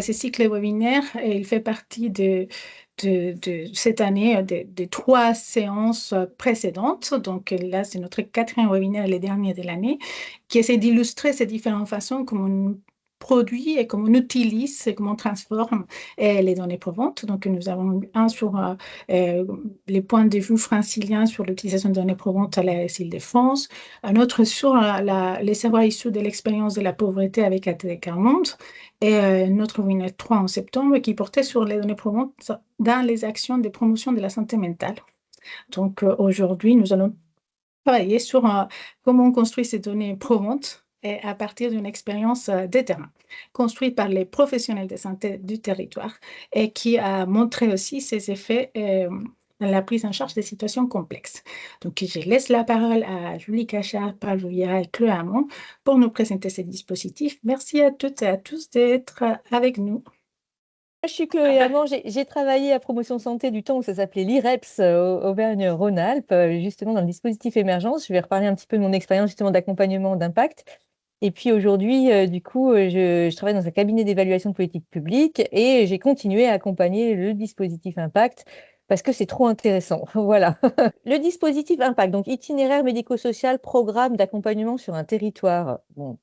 ce cycle webinaire, il fait partie de cette année, de 3 séances précédentes. Donc là, c'est notre quatrième webinaire, le dernier de l'année, qui essaie d'illustrer ces différentes façons comme on produit et comment on utilise et comment on transforme les données probantes. Donc, nous avons un sur les points de vue franciliens sur l'utilisation de données probantes à la Île-de-France, un autre sur les savoirs issus de l'expérience de la pauvreté avec ATD Carmonde, et notre webinaire 3 en septembre qui portait sur les données probantes dans les actions de promotion de la santé mentale. Donc, aujourd'hui, nous allons travailler sur comment on construit ces données probantes et à partir d'une expérience de terrain, construite par les professionnels de santé du territoire et qui a montré aussi ses effets dans la prise en charge des situations complexes. Donc, je laisse la parole à Julie Cachard, Paul Jouillard et Chloé Hamon pour nous présenter ces dispositifs. Merci à toutes et à tous d'être avec nous. Je suis Chloé Hamon, j'ai travaillé à Promotion Santé du temps où ça s'appelait l'IREPS Auvergne-Rhône-Alpes, justement dans le dispositif émergence. Je vais reparler un petit peu de mon expérience justement d'accompagnement d'impact. Et puis aujourd'hui, du coup, je travaille dans un cabinet d'évaluation de politique publique et j'ai continué à accompagner le dispositif impact parce que c'est trop intéressant. Voilà. Le dispositif impact, donc itinéraire médico-social, programme d'accompagnement sur un territoire. Bon,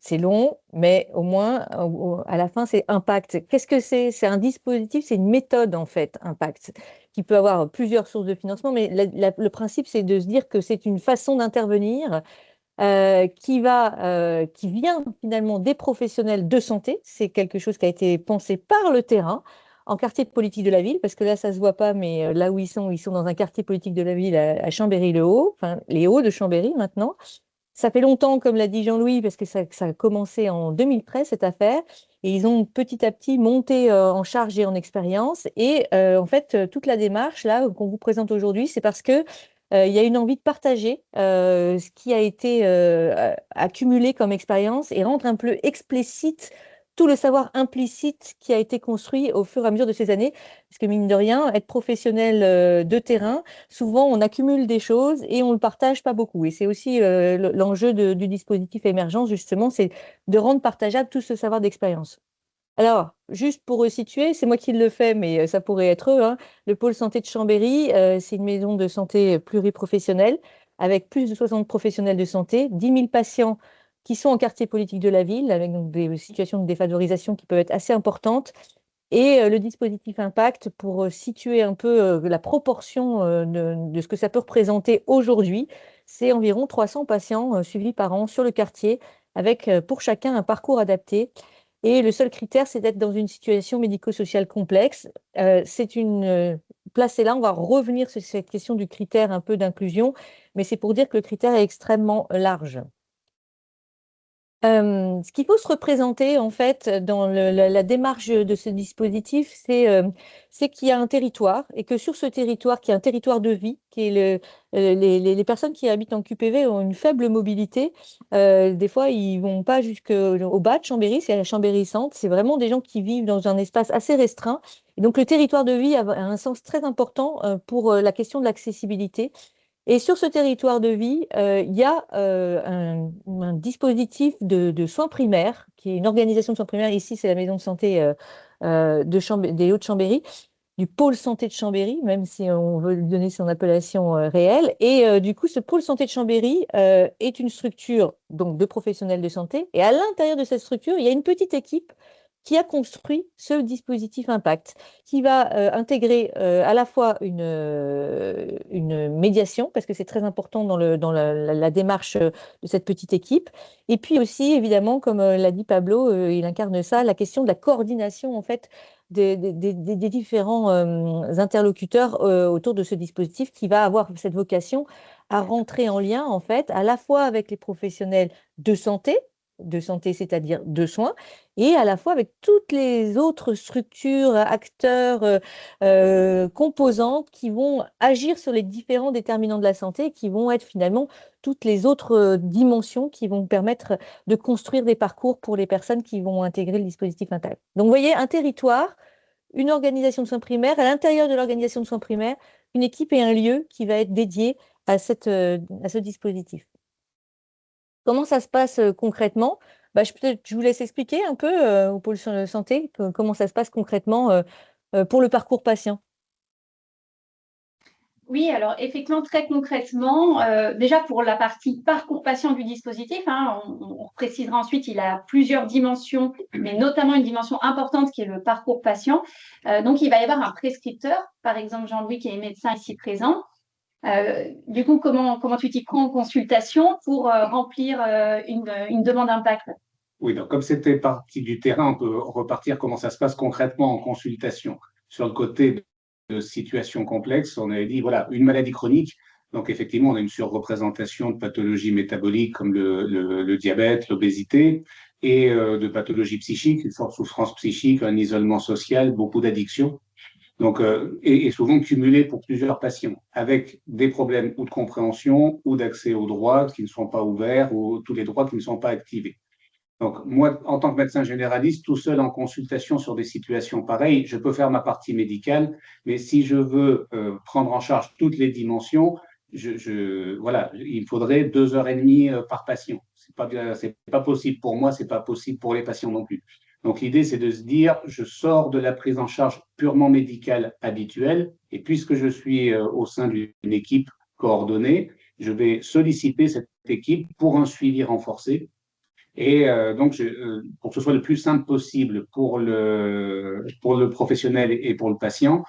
c'est long, mais au moins, à la fin, c'est impact. Qu'est-ce que c'est? C'est un dispositif, c'est une méthode, en fait, impact, qui peut avoir plusieurs sources de financement, mais le principe, c'est de se dire que c'est une façon d'intervenir qui vient finalement des professionnels de santé. C'est quelque chose qui a été pensé par le terrain, en quartier de politique de la ville, parce que là, ça ne se voit pas, mais là où ils sont dans un quartier politique de la ville à Chambéry-le-Haut, enfin les Hauts de Chambéry maintenant. Ça fait longtemps, comme l'a dit Jean-Louis, parce que ça a commencé en 2013, cette affaire. Et ils ont petit à petit monté en charge et en expérience. Et en fait, toute la démarche là qu'on vous présente aujourd'hui, c'est parce que il y a une envie de partager ce qui a été accumulé comme expérience et rendre un peu explicite tout le savoir implicite qui a été construit au fur et à mesure de ces années. Parce que mine de rien, être professionnel de terrain, souvent on accumule des choses et on ne le partage pas beaucoup. Et c'est aussi l'enjeu du dispositif émergence, justement, c'est de rendre partageable tout ce savoir d'expérience. Alors, juste pour resituer, c'est moi qui le fais, mais ça pourrait être eux, hein. Le pôle santé de Chambéry, c'est une maison de santé pluriprofessionnelle avec plus de 60 professionnels de santé, 10 000 patients qui sont en quartier politique de la ville, avec donc des situations de défavorisation qui peuvent être assez importantes. Et le dispositif Impact, pour situer un peu la proportion de ce que ça peut représenter aujourd'hui, c'est environ 300 patients suivis par an sur le quartier, avec pour chacun un parcours adapté. Et le seul critère, c'est d'être dans une situation médico-sociale complexe. C'est une place, et là, on va revenir sur cette question du critère un peu d'inclusion, mais c'est pour dire que le critère est extrêmement large. Ce qu'il faut se représenter en fait dans la démarche de ce dispositif, c'est qu'il y a un territoire et que sur ce territoire, qui est un territoire de vie, qui est les personnes qui habitent en QPV ont une faible mobilité. Des fois, ils vont pas jusqu'au bas de Chambéry, c'est à Chambéry-Centre. C'est vraiment des gens qui vivent dans un espace assez restreint. Et donc, le territoire de vie a un sens très important pour la question de l'accessibilité. Et sur ce territoire de vie, il y a un dispositif de soins primaires, qui est une organisation de soins primaires. Ici, c'est la maison de santé des Hauts-de-Chambéry, du pôle santé de Chambéry, même si on veut lui donner son appellation réelle. Et du coup, ce pôle santé de Chambéry est une structure donc, de professionnels de santé. Et à l'intérieur de cette structure, il y a une petite équipe qui a construit ce dispositif Impact, qui va intégrer à la fois une médiation, parce que c'est très important dans la démarche de cette petite équipe, et puis aussi, évidemment, comme l'a dit Pablo, il incarne ça, la question de la coordination, en fait, des différents interlocuteurs autour de ce dispositif qui va avoir cette vocation à rentrer en lien, en fait, à la fois avec les professionnels de santé, c'est-à-dire de soins, et à la fois avec toutes les autres structures, acteurs, composantes qui vont agir sur les différents déterminants de la santé, qui vont être finalement toutes les autres dimensions qui vont permettre de construire des parcours pour les personnes qui vont intégrer le dispositif Impact. Donc, vous voyez, un territoire, une organisation de soins primaires, à l'intérieur de l'organisation de soins primaires, une équipe et un lieu qui va être dédié à ce dispositif. Comment ça se passe concrètement? Peut-être je vous laisse expliquer un peu au pôle santé comment ça se passe concrètement pour le parcours patient. Oui, alors effectivement, très concrètement, déjà pour la partie parcours patient du dispositif, hein, on précisera ensuite, il a plusieurs dimensions, mais notamment une dimension importante qui est le parcours patient. Donc, il va y avoir un prescripteur, par exemple Jean-Louis qui est médecin ici présent. Du coup, comment tu t'y prends en consultation pour remplir une demande d'impact? Oui, donc comme c'était parti du terrain, on peut repartir comment ça se passe concrètement en consultation. Sur le côté de situations complexes, on avait dit, voilà, une maladie chronique. Donc effectivement, on a une surreprésentation de pathologies métaboliques comme le diabète, l'obésité, et de pathologies psychiques, une forte souffrance psychique, un isolement social, beaucoup d'addictions. Donc, et souvent cumulées pour plusieurs patients, avec des problèmes ou de compréhension ou d'accès aux droits qui ne sont pas ouverts ou tous les droits qui ne sont pas activés. Donc, moi, en tant que médecin généraliste, tout seul en consultation sur des situations pareilles, je peux faire ma partie médicale, mais si je veux prendre en charge toutes les dimensions, voilà, il faudrait 2 heures et demie par patient. C'est pas possible pour moi, c'est pas possible pour les patients non plus. Donc, l'idée, c'est de se dire, je sors de la prise en charge purement médicale habituelle, et puisque je suis au sein d'une équipe coordonnée, je vais solliciter cette équipe pour un suivi renforcé et donc, pour que ce soit le plus simple possible pour le professionnel et pour le patient,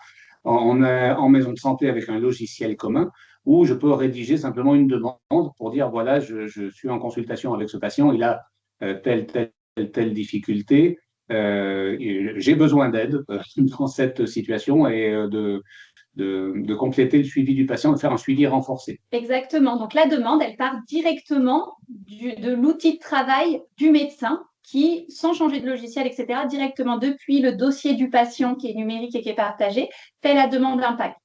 on est en maison de santé avec un logiciel commun où je peux rédiger simplement une demande pour dire, voilà, je suis en consultation avec ce patient, il a telle difficulté, j'ai besoin d'aide dans cette situation et de compléter le suivi du patient, de faire un suivi renforcé. Exactement. Donc, la demande, elle part directement de l'outil de travail du médecin qui, sans changer de logiciel, etc., directement depuis le dossier du patient qui est numérique et qui est partagé, fait la demande d'impact.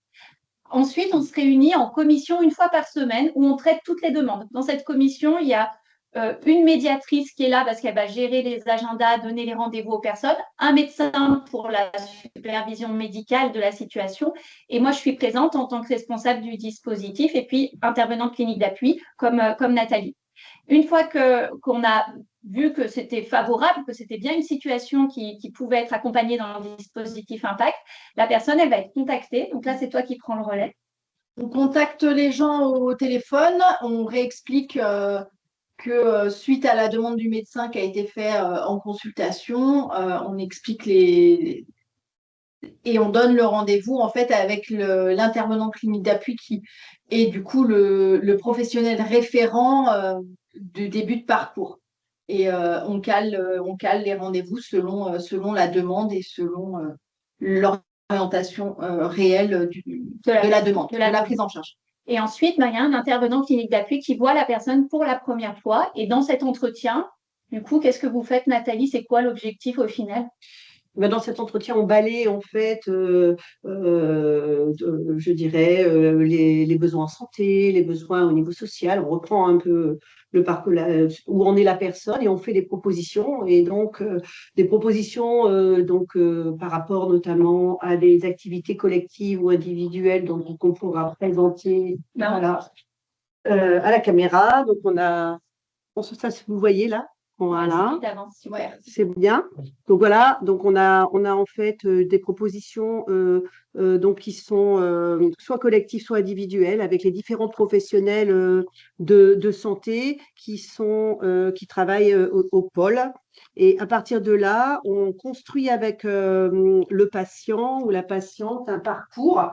Ensuite, on se réunit en commission une fois par semaine où on traite toutes les demandes. Dans cette commission, il y a une médiatrice qui est là parce qu'elle va gérer les agendas, donner les rendez-vous aux personnes, un médecin pour la supervision médicale de la situation, et moi je suis présente en tant que responsable du dispositif et puis intervenante clinique d'appui comme Nathalie. Une fois qu'on a vu que c'était favorable, que c'était bien une situation qui pouvait être accompagnée dans le dispositif Impact, la personne, elle va être contactée. Donc là, c'est toi qui prends le relais. On contacte les gens au téléphone, on réexplique que suite à la demande du médecin qui a été faite en consultation, on explique et on donne le rendez-vous en fait avec l'intervenant clinique d'appui qui est du coup le professionnel référent du début de parcours. Et on cale les rendez-vous selon la demande et selon l'orientation réelle de la demande, de la prise en charge. Et ensuite, il y a un intervenant clinique d'appui qui voit la personne pour la première fois. Et dans cet entretien, du coup, qu'est-ce que vous faites, Nathalie? C'est quoi l'objectif au final? Dans cet entretien, on balaye en fait, je dirais, les besoins en santé, les besoins au niveau social. On reprend un peu le parcours où en est la personne et on fait des propositions. Et donc, des propositions par rapport notamment à des activités collectives ou individuelles qu'on pourra présenter voilà, à la caméra. Donc, on a, ça, vous voyez là. Voilà, c'est bien. Donc voilà, donc on a en fait des propositions donc qui sont soit collectives, soit individuelles, avec les différents professionnels de santé qui travaillent au pôle. Et à partir de là, on construit avec le patient ou la patiente un parcours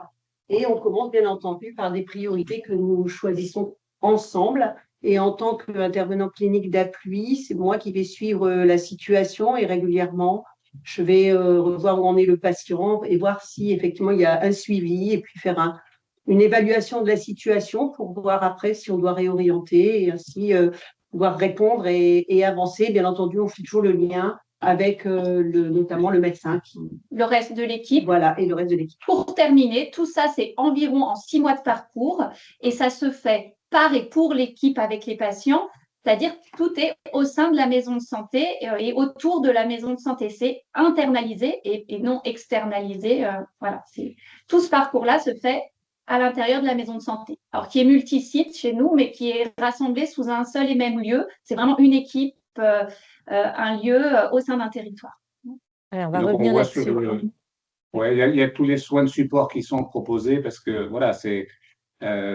et on commence bien entendu par des priorités que nous choisissons ensemble. Et en tant qu'intervenant clinique d'appui, c'est moi qui vais suivre la situation et régulièrement, je vais revoir où en est le patient et voir si effectivement il y a un suivi et puis faire une évaluation de la situation pour voir après si on doit réorienter et ainsi pouvoir répondre et avancer. Bien entendu, on fait toujours le lien avec notamment le médecin. Le reste de l'équipe. Voilà, et le reste de l'équipe. Pour terminer, tout ça, c'est environ en 6 mois de parcours et ça se fait par et pour l'équipe avec les patients, c'est-à-dire tout est au sein de la maison de santé et autour de la maison de santé. C'est internalisé et non externalisé. Voilà, tout ce parcours-là se fait à l'intérieur de la maison de santé, alors qui est multisite chez nous, mais qui est rassemblé sous un seul et même lieu. C'est vraiment une équipe un lieu au sein d'un territoire. Alors, on Et va donc, on revenir voit là-dessus. ouais, il y a tous les soins de support qui sont proposés parce que voilà, c'est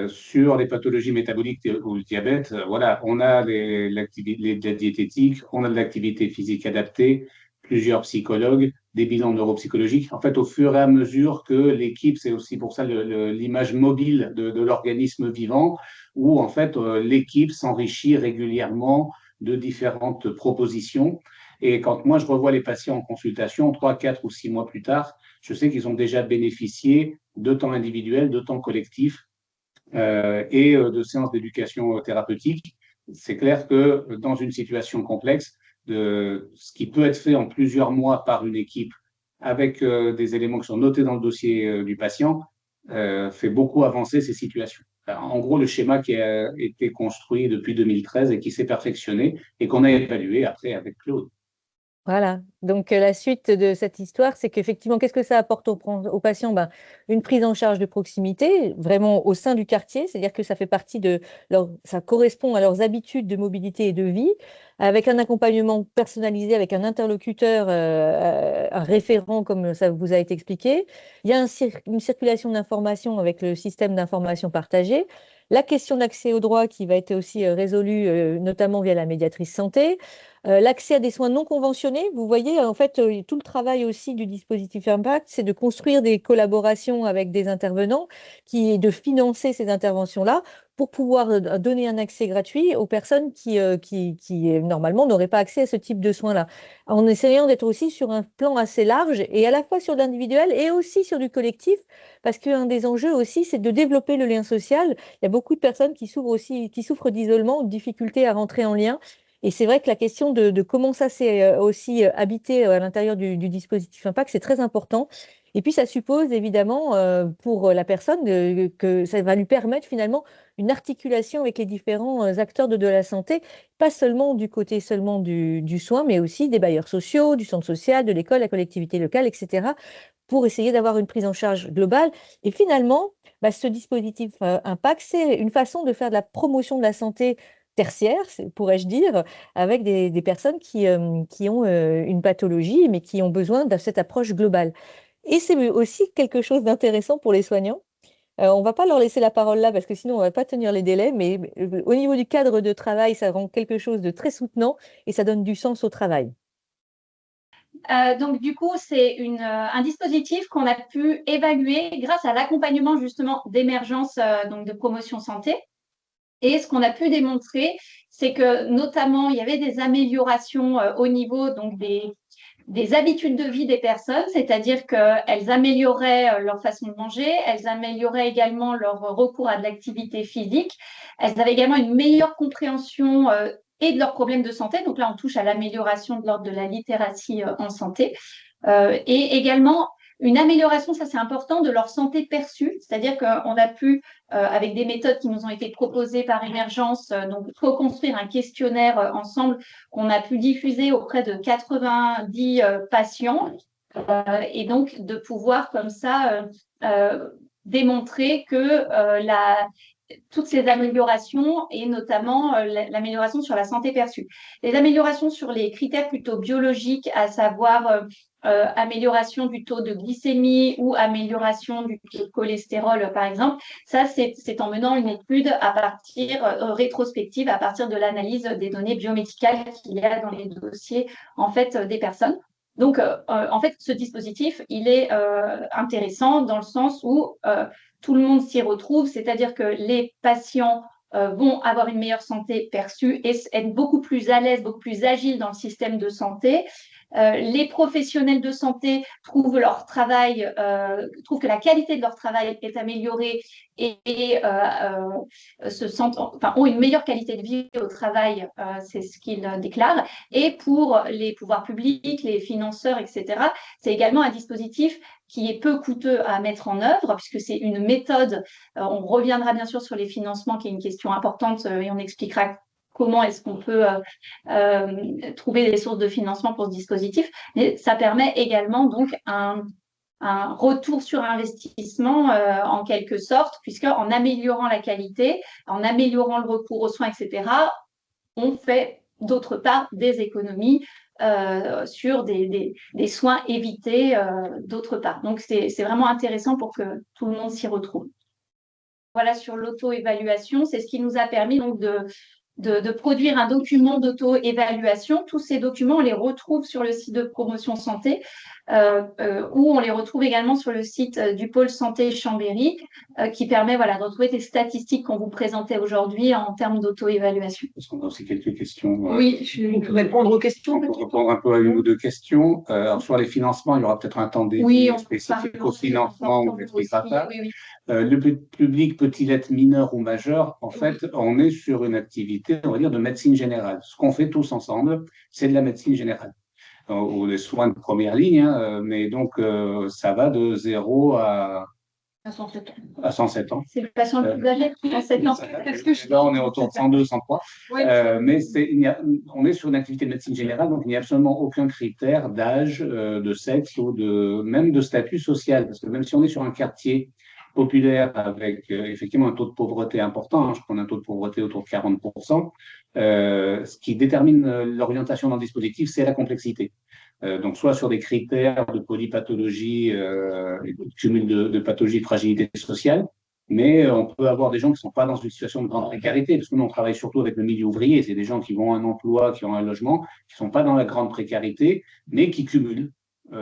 sur les pathologies métaboliques ou le diabète, voilà, on a la diététique, on a de l'activité physique adaptée, plusieurs psychologues, des bilans neuropsychologiques. En fait, au fur et à mesure que l'équipe, c'est aussi pour ça l'image mobile de l'organisme vivant, où en fait l'équipe s'enrichit régulièrement de différentes propositions. Et quand moi je revois les patients en consultation, 3, 4 ou 6 mois plus tard, je sais qu'ils ont déjà bénéficié de temps individuel, de temps collectif et de séances d'éducation thérapeutique. C'est clair que dans une situation complexe, ce qui peut être fait en plusieurs mois par une équipe avec des éléments qui sont notés dans le dossier du patient fait beaucoup avancer ces situations. En gros, le schéma qui a été construit depuis 2013 et qui s'est perfectionné et qu'on a évalué après avec Claude. Voilà, donc la suite de cette histoire, c'est qu'effectivement, qu'est-ce que ça apporte aux patients? Ben, une prise en charge de proximité, vraiment au sein du quartier, c'est-à-dire que ça fait partie ça correspond à leurs habitudes de mobilité et de vie, avec un accompagnement personnalisé, avec un interlocuteur, un référent, comme ça vous a été expliqué. Il y a une circulation d'informations avec le système d'information partagé. La question d'accès aux droits qui va être aussi résolue, notamment via la médiatrice santé. L'accès à des soins non conventionnés, vous voyez, en fait, tout le travail aussi du dispositif Impact, c'est de construire des collaborations avec des intervenants, de financer ces interventions-là pour pouvoir donner un accès gratuit aux personnes qui normalement n'auraient pas accès à ce type de soins-là. En essayant d'être aussi sur un plan assez large et à la fois sur l'individuel et aussi sur du collectif, parce qu'un des enjeux aussi, c'est de développer le lien social. Il y a beaucoup de personnes qui souffrent d'isolement ou de difficultés à rentrer en lien. Et c'est vrai que la question de comment ça s'est aussi habité à l'intérieur du dispositif Impact, c'est très important. Et puis, ça suppose évidemment pour la personne que ça va lui permettre finalement une articulation avec les différents acteurs de la santé, pas seulement du côté seulement du soin, mais aussi des bailleurs sociaux, du centre social, de l'école, la collectivité locale, etc., pour essayer d'avoir une prise en charge globale. Et finalement, bah, ce dispositif Impact, c'est une façon de faire de la promotion de la santé tertiaire, pourrais-je dire, avec des personnes qui ont une pathologie, mais qui ont besoin de cette approche globale. Et c'est aussi quelque chose d'intéressant pour les soignants. On ne va pas leur laisser la parole là, parce que sinon on ne va pas tenir les délais, mais au niveau du cadre de travail, ça rend quelque chose de très soutenant et ça donne du sens au travail. Donc, du coup, c'est un dispositif qu'on a pu évaluer grâce à l'accompagnement justement d'émergence donc de promotion santé. Et ce qu'on a pu démontrer, c'est que notamment, il y avait des améliorations au niveau donc, des habitudes de vie des personnes, c'est-à-dire qu'elles amélioraient leur façon de manger, elles amélioraient également leur recours à de l'activité physique, elles avaient également une meilleure compréhension et de leurs problèmes de santé. Donc là, on touche à l'amélioration de l'ordre de la littératie en santé. Et également, une amélioration, ça c'est important, de leur santé perçue, c'est-à-dire qu'on a pu, avec des méthodes qui nous ont été proposées par Émergence, donc reconstruire un questionnaire ensemble qu'on a pu diffuser auprès de 90 patients, et donc de pouvoir comme ça démontrer que toutes ces améliorations et notamment l'amélioration sur la santé perçue. Les améliorations sur les critères plutôt biologiques, à savoir amélioration du taux de glycémie ou amélioration du taux de cholestérol, par exemple, ça, c'est en menant une étude à partir rétrospective, à partir de l'analyse des données biomédicales qu'il y a dans les dossiers en fait, des personnes. Donc, en fait, ce dispositif, il est intéressant dans le sens où tout le monde s'y retrouve, c'est-à-dire que les patients vont avoir une meilleure santé perçue et être beaucoup plus à l'aise, beaucoup plus agiles dans le système de santé. Les professionnels de santé trouvent que la qualité de leur travail est améliorée et ont une meilleure qualité de vie au travail, c'est ce qu'ils déclarent. Et pour les pouvoirs publics, les financeurs, etc., c'est également un dispositif qui est peu coûteux à mettre en œuvre, puisque c'est une méthode. On reviendra bien sûr sur les financements, qui est une question importante, et on expliquera comment est-ce qu'on peut trouver des sources de financement pour ce dispositif. Mais ça permet également donc un retour sur investissement en quelque sorte, puisqu'en améliorant la qualité, en améliorant le recours aux soins, etc., on fait d'autre part des économies sur des soins évités d'autre part. Donc, c'est vraiment intéressant pour que tout le monde s'y retrouve. Voilà, sur l'auto-évaluation, c'est ce qui nous a permis donc de produire un document d'auto-évaluation. Tous ces documents, on les retrouve sur le site de Promotion Santé ou on les retrouve également sur le site du pôle santé Chambéry qui permet voilà, de retrouver des statistiques qu'on vous présentait aujourd'hui en termes d'auto-évaluation. Est-ce qu'on a aussi quelques questions? Oui, on peut répondre aux questions. On peut répondre un peu à une ou deux questions. Alors, sur les financements, il y aura peut-être un temps dédié spécifique au financement ou l'expliquera pas. Oui. Le public peut-il être mineur ou majeur? En fait, on est sur une activité, on va dire, de médecine générale. Ce qu'on fait tous ensemble, c'est de la médecine générale. Ou des soins de première ligne, hein, mais donc ça va de 0 à 107 ans. À 107 ans. C'est le patient le plus âgé, 107 ans. Là, on est autour de 102, 103. Oui, mais on est sur une activité de médecine générale, donc il n'y a absolument aucun critère d'âge, de sexe ou même de statut social. Parce que même si on est sur un quartier populaire avec effectivement un taux de pauvreté important, hein, je prends un taux de pauvreté autour de 40%, ce qui détermine l'orientation dans le dispositif, c'est la complexité. Donc, soit sur des critères de polypathologie, de cumul de pathologies de fragilité sociale, mais on peut avoir des gens qui ne sont pas dans une situation de grande précarité, parce que nous, on travaille surtout avec le milieu ouvrier, c'est des gens qui ont un emploi, qui ont un logement, qui ne sont pas dans la grande précarité, mais qui cumulent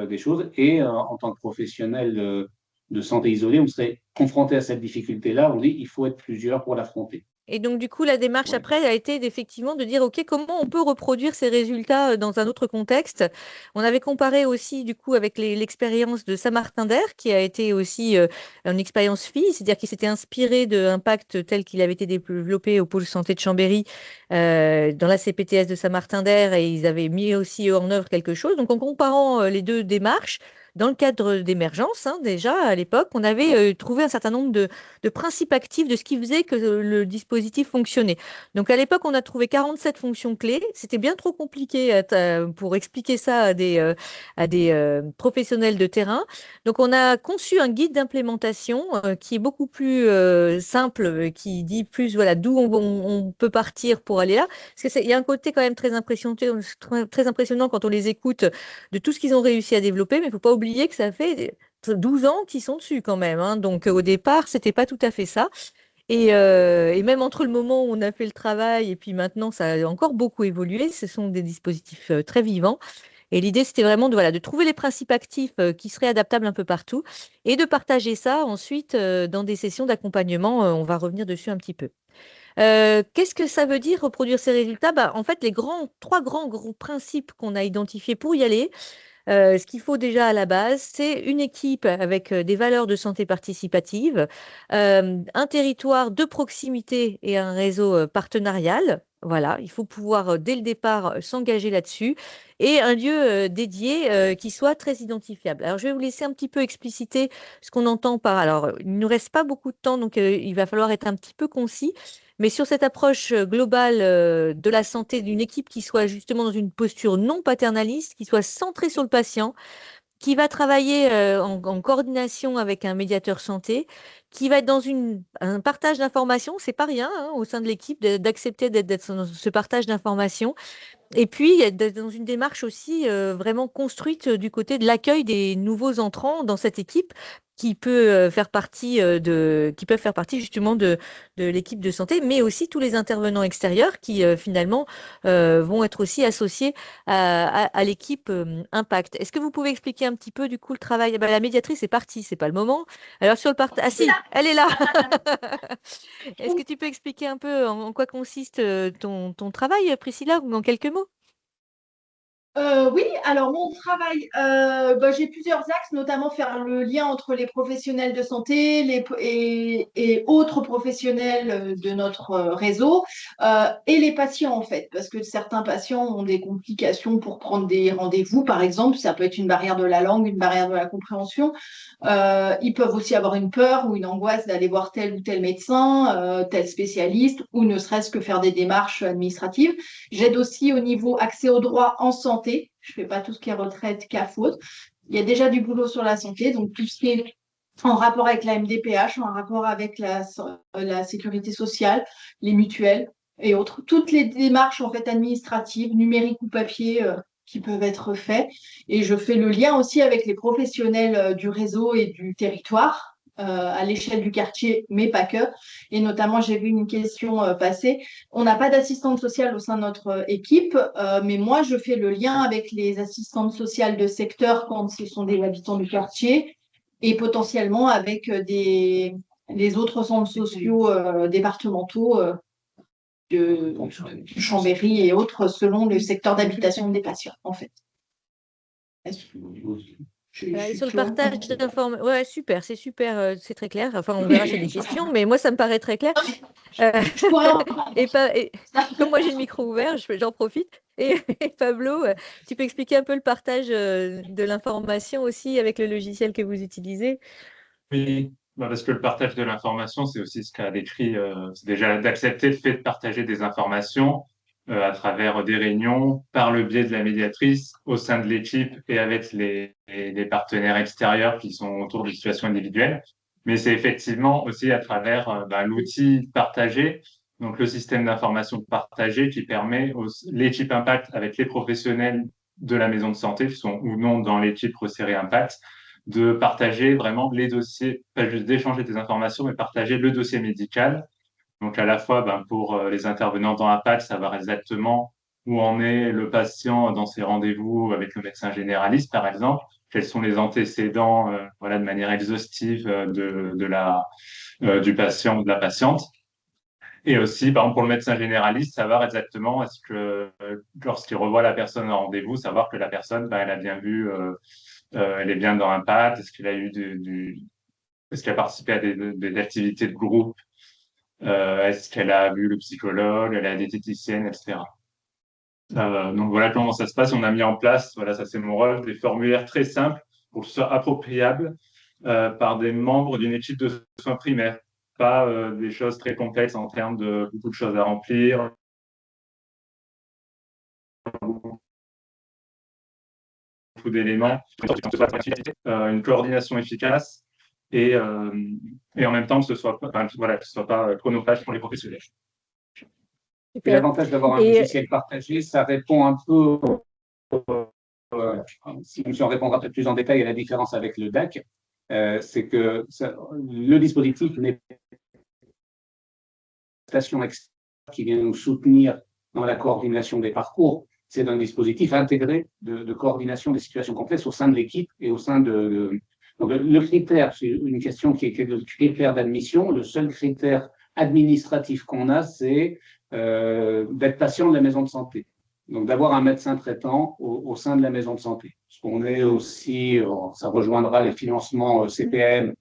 des choses. Et en tant que professionnel de santé isolé, on serait confronté à cette difficulté-là, on dit il faut être plusieurs pour l'affronter. Et donc, du coup, la démarche après a été effectivement de dire, OK, comment on peut reproduire ces résultats dans un autre contexte? On avait comparé aussi, du coup, avec l'expérience de Saint-Martin-d'Air, qui a été aussi une expérience fille, c'est-à-dire qu'il s'était inspiré de l'impact tel qu'il avait été développé au pôle santé de Chambéry dans la CPTS de Saint-Martin-d'Air, et ils avaient mis aussi en œuvre quelque chose. Donc, en comparant les deux démarches, dans le cadre d'émergence, hein, déjà à l'époque, on avait trouvé un certain nombre de principes actifs de ce qui faisait que le dispositif fonctionnait. Donc à l'époque, on a trouvé 47 fonctions clés. C'était bien trop compliqué pour expliquer ça à des professionnels de terrain. Donc on a conçu un guide d'implémentation qui est beaucoup plus simple, qui dit plus voilà, d'où on peut partir pour aller là. Parce qu'il y a un côté quand même très impressionnant quand on les écoute de tout ce qu'ils ont réussi à développer, mais il ne faut pas oublier que ça fait 12 ans qu'ils sont dessus quand même. Hein. Donc au départ, ce n'était pas tout à fait ça. Et même entre le moment où on a fait le travail et puis maintenant, ça a encore beaucoup évolué. Ce sont des dispositifs très vivants. Et l'idée, c'était vraiment de trouver les principes actifs qui seraient adaptables un peu partout et de partager ça ensuite dans des sessions d'accompagnement. On va revenir dessus un petit peu. Qu'est-ce que ça veut dire reproduire ces résultats? En fait, les trois grands principes qu'on a identifiés pour y aller, ce qu'il faut déjà à la base, c'est une équipe avec des valeurs de santé participative, un territoire de proximité et un réseau partenarial. Voilà, il faut pouvoir dès le départ s'engager là-dessus et un lieu dédié qui soit très identifiable. Alors, je vais vous laisser un petit peu expliciter ce qu'on entend par. Alors, il ne nous reste pas beaucoup de temps, donc il va falloir être un petit peu concis. Mais sur cette approche globale de la santé d'une équipe qui soit justement dans une posture non paternaliste, qui soit centrée sur le patient, qui va travailler en coordination avec un médiateur santé, qui va être dans un partage d'informations, c'est pas rien hein, au sein de l'équipe d'accepter d'être dans ce partage d'informations. Et puis, d'être dans une démarche aussi vraiment construite du côté de l'accueil des nouveaux entrants dans cette équipe qui peut faire partie qui peuvent faire partie justement de l'équipe de santé, mais aussi tous les intervenants extérieurs qui finalement vont être aussi associés à l'équipe Impact. Est-ce que vous pouvez expliquer un petit peu du coup le travail? La médiatrice est partie, c'est pas le moment. Alors sur le partage, ah si, elle est là. Est-ce que tu peux expliquer un peu en quoi consiste ton travail, Priscilla, ou en quelques mots? Oui, alors mon travail, j'ai plusieurs axes, notamment faire le lien entre les professionnels de santé et autres professionnels de notre réseau et les patients en fait, parce que certains patients ont des complications pour prendre des rendez-vous, par exemple, ça peut être une barrière de la langue, une barrière de la compréhension. Ils peuvent aussi avoir une peur ou une angoisse d'aller voir tel ou tel médecin, tel spécialiste, ou ne serait-ce que faire des démarches administratives. J'aide aussi au niveau accès aux droits en santé. Je ne fais pas tout ce qui est retraite, CAF ou autre. Il y a déjà du boulot sur la santé, donc tout ce qui est en rapport avec la MDPH, en rapport avec la sécurité sociale, les mutuelles, et autres. Toutes les démarches en fait administratives, numériques ou papier, qui peuvent être faites. Et je fais le lien aussi avec les professionnels du réseau et du territoire à l'échelle du quartier, mais pas que. Et notamment, j'ai vu une question passer. On n'a pas d'assistante sociale au sein de notre équipe, mais moi, je fais le lien avec les assistantes sociales de secteur quand ce sont des habitants du quartier et potentiellement avec les autres centres sociaux départementaux de Chambéry et autres selon le secteur d'habitation des patients, en fait. Et sur le partage d'informations, ouais, super, c'est super, c'est très clair. Enfin, on verra s'il y a des questions, mais moi, ça me paraît très clair. Comme moi, j'ai le micro ouvert, j'en profite. Et Pablo, tu peux expliquer un peu le partage de l'information aussi avec le logiciel que vous utilisez? Oui, parce que le partage de l'information, c'est aussi ce qu'a décrit, c'est déjà d'accepter le fait de partager des informations à travers des réunions, par le biais de la médiatrice, au sein de l'équipe et avec les partenaires extérieurs qui sont autour des situations individuelles. Mais c'est effectivement aussi à travers l'outil partagé, donc le système d'information partagé qui permet l'équipe Impact avec les professionnels de la maison de santé qui sont ou non dans l'équipe Resserré Impact de partager vraiment les dossiers, pas juste d'échanger des informations, mais partager le dossier médical. Donc, à la fois, pour les intervenants dans Impact, savoir exactement où en est le patient dans ses rendez-vous avec le médecin généraliste, par exemple, quels sont les antécédents, de manière exhaustive du patient ou de la patiente. Et aussi, par exemple, pour le médecin généraliste, savoir exactement est-ce que lorsqu'il revoit la personne en rendez-vous, savoir que la personne, elle a bien vu elle est bien dans Impact. Est-ce qu'il a eu est-ce qu'elle a participé à des activités de groupe? Est-ce qu'elle a vu le psychologue? Elle a des diététiciennes, etc. Donc voilà comment ça se passe. On a mis en place, voilà, ça c'est mon rôle, des formulaires très simples pour que ce soit appropriable par des membres d'une équipe de soins primaires. Pas des choses très complexes en termes de beaucoup de choses à remplir, beaucoup d'éléments, une coordination efficace et en même temps que ce soit pas chronophage pour les professionnels. Et l'avantage d'avoir un logiciel partagé, ça répond un peu, si on répondra peut-être plus en détail à la différence avec le DAC, c'est que le dispositif n'est pas une station externe qui vient nous soutenir dans la coordination des parcours, c'est un dispositif intégré de coordination des situations complexes au sein de l'équipe et au sein de. Donc, le critère, c'est une question qui est le critère d'admission. Le seul critère administratif qu'on a, c'est d'être patient de la maison de santé. Donc, d'avoir un médecin traitant au sein de la maison de santé. Parce qu'on est aussi, ça rejoindra les financements CPM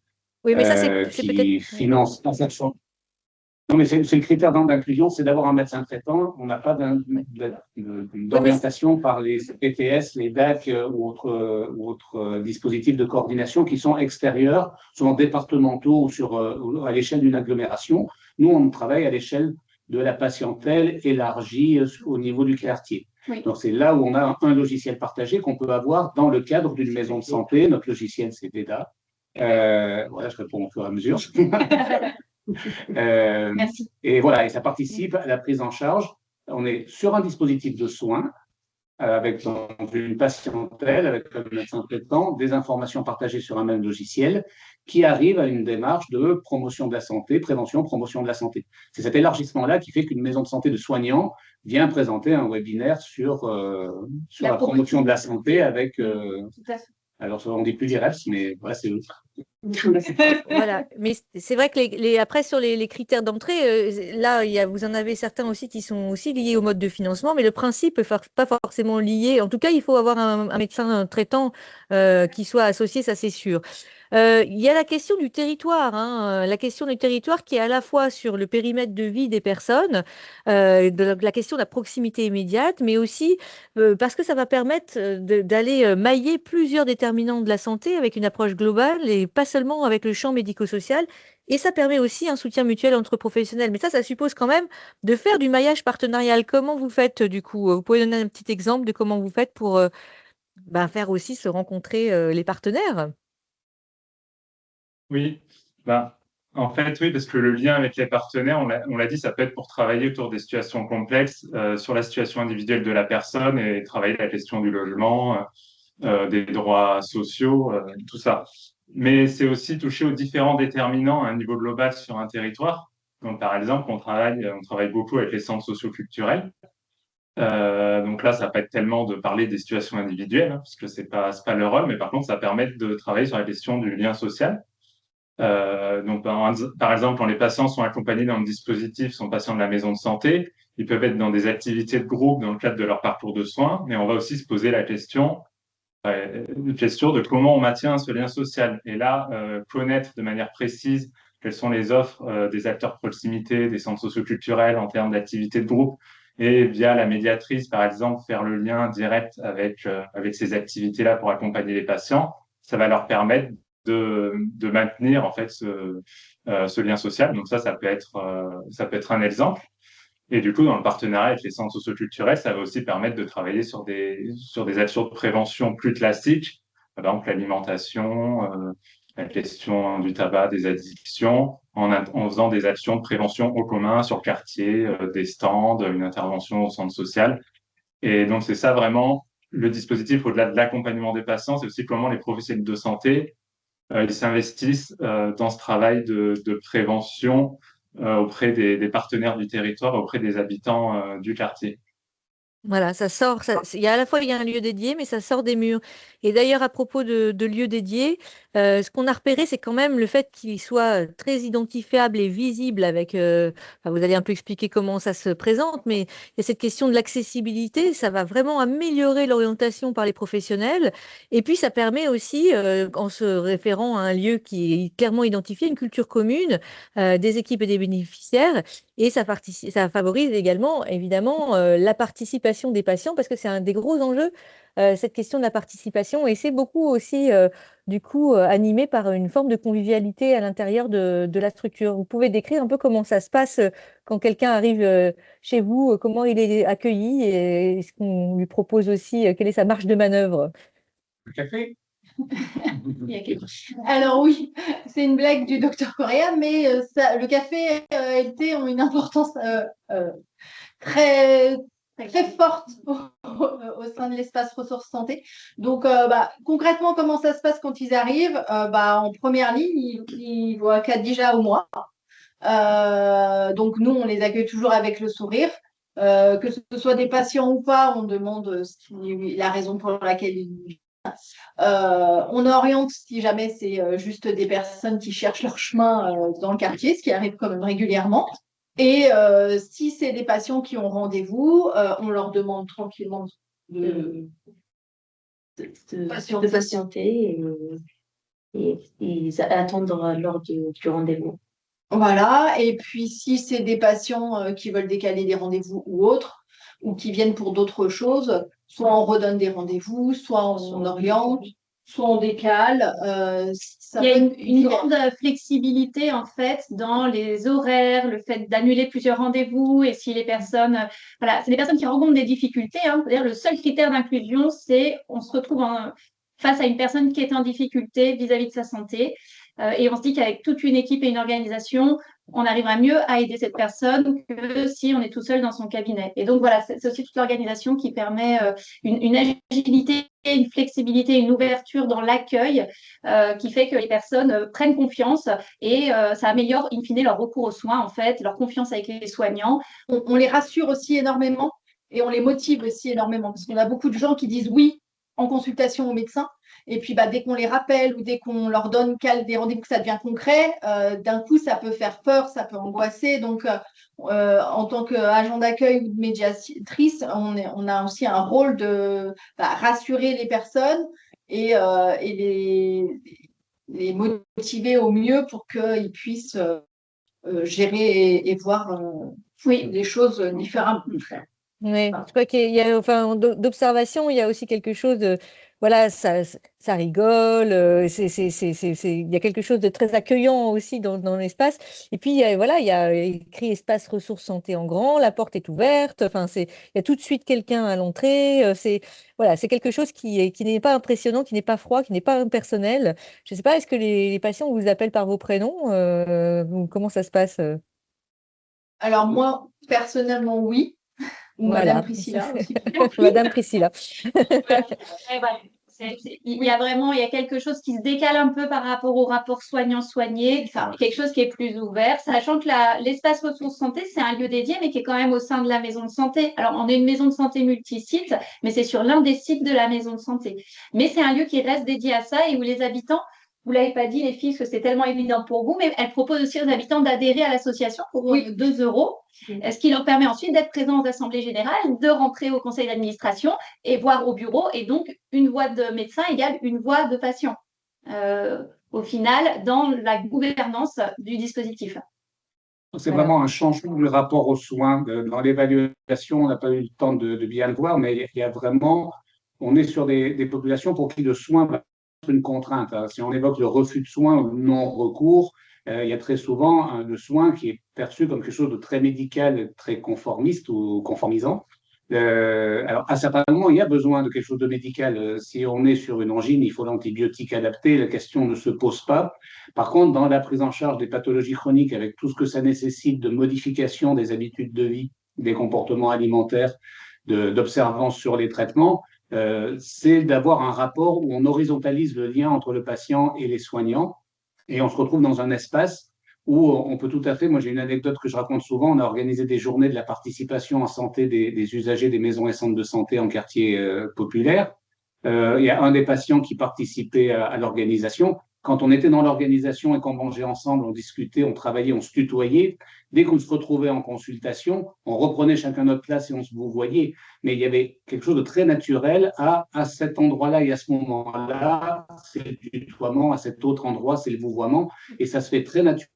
oui, mais ça, c'est qui peut-être... financent pas cette chose. Non, mais c'est le critère d'inclusion, c'est d'avoir un médecin traitant. On n'a pas d'orientation par les PTS, les DAC ou autres dispositifs de coordination qui sont extérieurs, souvent départementaux ou à l'échelle d'une agglomération. Nous, on travaille à l'échelle de la patientèle élargie au niveau du quartier. Oui. Donc, c'est là où on a un logiciel partagé qu'on peut avoir dans le cadre d'une maison de santé. Notre logiciel, c'est VEDA. Voilà, je réponds au fur et à mesure. Merci. Et voilà, et ça participe à la prise en charge. On est sur un dispositif de soins avec une patientèle, avec un médecin traitant, des informations partagées sur un même logiciel qui arrive à une démarche de promotion de la santé, prévention, promotion de la santé. C'est cet élargissement-là qui fait qu'une maison de santé de soignants vient présenter un webinaire sur la promotion de la santé avec. Alors, on ne dit plus l'IREPS, mais voilà, c'est l'autre. Voilà, mais c'est vrai que après sur les critères d'entrée, là vous en avez certains aussi qui sont aussi liés au mode de financement, mais le principe n'est pas forcément lié. En tout cas, il faut avoir un médecin traitant qui soit associé, ça c'est sûr. Il y a la question du territoire, la question du territoire qui est à la fois sur le périmètre de vie des personnes, la question de la proximité immédiate, mais aussi parce que ça va permettre d'aller mailler plusieurs déterminants de la santé avec une approche globale et pas seulement avec le champ médico-social. Et ça permet aussi un soutien mutuel entre professionnels. Mais ça suppose quand même de faire du maillage partenarial. Comment vous faites du coup? Vous pouvez donner un petit exemple de comment vous faites pour faire aussi se rencontrer les partenaires? Oui, En fait, oui, parce que le lien avec les partenaires, on l'a dit, ça peut être pour travailler autour des situations complexes, sur la situation individuelle de la personne et travailler la question du logement, des droits sociaux, tout ça. Mais c'est aussi toucher aux différents déterminants à un niveau global sur un territoire. Donc, par exemple, on travaille beaucoup avec les centres socioculturels. Donc là, ça va pas être tellement de parler des situations individuelles, hein, parce que c'est pas leur rôle, mais par contre, ça permet de travailler sur la question du lien social. Donc, par exemple, quand les patients sont accompagnés dans le dispositif, sont patients de la maison de santé, ils peuvent être dans des activités de groupe dans le cadre de leur parcours de soins, mais on va aussi se poser la question de comment on maintient ce lien social. Et là, connaître de manière précise quelles sont les offres des acteurs de proximité, des centres socioculturels en termes d'activités de groupe, et via la médiatrice, par exemple, faire le lien direct avec ces activités-là pour accompagner les patients, ça va leur permettre de maintenir en fait ce lien social. Donc ça peut être un exemple. Et du coup, dans le partenariat avec les centres socioculturels, ça va aussi permettre de travailler sur des actions de prévention plus classiques, par exemple l'alimentation, la question du tabac, des addictions, en faisant des actions de prévention au commun sur le quartier, des stands, une intervention au centre social. Et donc, c'est ça vraiment le dispositif au-delà de l'accompagnement des patients, c'est aussi comment les professionnels de santé ils s'investissent dans ce travail de prévention auprès des partenaires du territoire, auprès des habitants du quartier. Voilà, ça sort, il y a à la fois il y a un lieu dédié, mais ça sort des murs. Et d'ailleurs, à propos de lieux dédiés, ce qu'on a repéré, c'est quand même le fait qu'il soit très identifiable et visible avec, enfin, vous allez un peu expliquer comment ça se présente, mais il y a cette question de l'accessibilité, ça va vraiment améliorer l'orientation par les professionnels. Et puis, ça permet aussi, en se référant à un lieu qui est clairement identifié, une culture commune, des équipes et des bénéficiaires. Et ça favorise également, évidemment, la participation des patients, parce que c'est un des gros enjeux, cette question de la participation. Et c'est beaucoup aussi, du coup, animé par une forme de convivialité à l'intérieur de la structure. Vous pouvez décrire un peu comment ça se passe quand quelqu'un arrive chez vous, comment il est accueilli et ce qu'on lui propose aussi, quelle est sa marge de manœuvre? Le café? Alors oui, c'est une blague du docteur Correa, mais le café et le thé ont une importance très, très forte au sein de l'espace ressources santé. Donc concrètement, comment ça se passe quand ils arrivent? En première ligne, ils voient Khadija ou moi. Donc nous, on les accueille toujours avec le sourire. Que ce soit des patients ou pas, on demande la raison pour laquelle ils on oriente si jamais c'est juste des personnes qui cherchent leur chemin dans le quartier, ce qui arrive quand même régulièrement. Et si c'est des patients qui ont rendez-vous, on leur demande tranquillement de patienter et attendre lors du rendez-vous. Voilà. Et puis si c'est des patients qui veulent décaler des rendez-vous ou autres, ou qui viennent pour d'autres choses, soit on redonne des rendez-vous, soit on oriente, soit on décale. Il y a une grande flexibilité en fait dans les horaires, le fait d'annuler plusieurs rendez-vous et si les personnes, voilà, c'est des personnes qui rencontrent des difficultés. Hein. C'est-à-dire le seul critère d'inclusion, c'est on se retrouve face à une personne qui est en difficulté vis-à-vis de sa santé. Et on se dit qu'avec toute une équipe et une organisation, on arrivera mieux à aider cette personne que si on est tout seul dans son cabinet. Et donc voilà, c'est aussi toute l'organisation qui permet une agilité, une flexibilité, une ouverture dans l'accueil qui fait que les personnes prennent confiance et ça améliore in fine leur recours aux soins, en fait, leur confiance avec les soignants. On les rassure aussi énormément et on les motive aussi énormément parce qu'on a beaucoup de gens qui disent oui en consultation au médecin. Et puis, dès qu'on les rappelle ou dès qu'on leur donne des rendez-vous que ça devient concret, d'un coup, ça peut faire peur, ça peut angoisser. Donc, en tant qu'agent d'accueil ou de médiatrice, on a aussi un rôle de rassurer les personnes et les motiver au mieux pour qu'ils puissent gérer et voir les choses différemment. Oui, je crois qu'il y a, enfin, d'observation, il y a aussi quelque chose de, voilà, ça rigole, il y a quelque chose de très accueillant aussi dans l'espace. Et puis, voilà, il y a écrit espace ressources santé en grand, la porte est ouverte, enfin, il y a tout de suite quelqu'un à l'entrée. Voilà, c'est quelque chose qui n'est pas impressionnant, qui n'est pas froid, qui n'est pas impersonnel. Je ne sais pas, est-ce que les patients vous appellent par vos prénoms? Comment ça se passe? Alors moi, personnellement, oui. Ou Madame Voilà, Priscilla aussi. Madame Priscilla. Ouais, voilà. Il y a quelque chose qui se décale un peu par rapport au rapport soignant-soigné, enfin, quelque chose qui est plus ouvert, sachant que l'espace ressources santé, c'est un lieu dédié, mais qui est quand même au sein de la maison de santé. Alors, on est une maison de santé multisite, mais c'est sur l'un des sites de la maison de santé. Mais c'est un lieu qui reste dédié à ça et où les habitants, vous ne l'avez pas dit, les filles, parce que c'est tellement évident pour vous, mais elle propose aussi aux habitants d'adhérer à l'association pour 2 euros, ce qui leur permet ensuite d'être présents aux assemblées générales, de rentrer au conseil d'administration et voire au bureau. Et donc, une voix de médecin égale une voix de patient, au final, dans la gouvernance du dispositif. C'est Voilà. vraiment un changement du rapport aux soins. Dans l'évaluation, on n'a pas eu le temps de bien le voir, mais il y a vraiment, on est sur des populations pour qui le soin va être une contrainte. Si on évoque le refus de soins ou le non-recours, il y a très souvent le soin qui est perçu comme quelque chose de très médical, très conformiste ou conformisant. Alors, à certains moments, il y a besoin de quelque chose de médical. Si on est sur une angine, il faut l'antibiotique adapté, la question ne se pose pas. Par contre, dans la prise en charge des pathologies chroniques, avec tout ce que ça nécessite de modification des habitudes de vie, des comportements alimentaires, d'observance sur les traitements, c'est d'avoir un rapport où on horizontalise le lien entre le patient et les soignants, et on se retrouve dans un espace où on peut tout à fait, moi j'ai une anecdote que je raconte souvent, on a organisé des journées de la participation en santé des usagers des maisons et centres de santé en quartier populaire. Il y a un des patients qui participait à l'organisation. Quand on était dans l'organisation et qu'on mangeait ensemble, on discutait, on travaillait, on se tutoyait. Dès qu'on se retrouvait en consultation, on reprenait chacun notre place et on se vouvoyait. Mais il y avait quelque chose de très naturel à cet endroit-là et à ce moment-là, c'est le tutoiement, à cet autre endroit, c'est le vouvoiement. Et ça se fait très naturellement.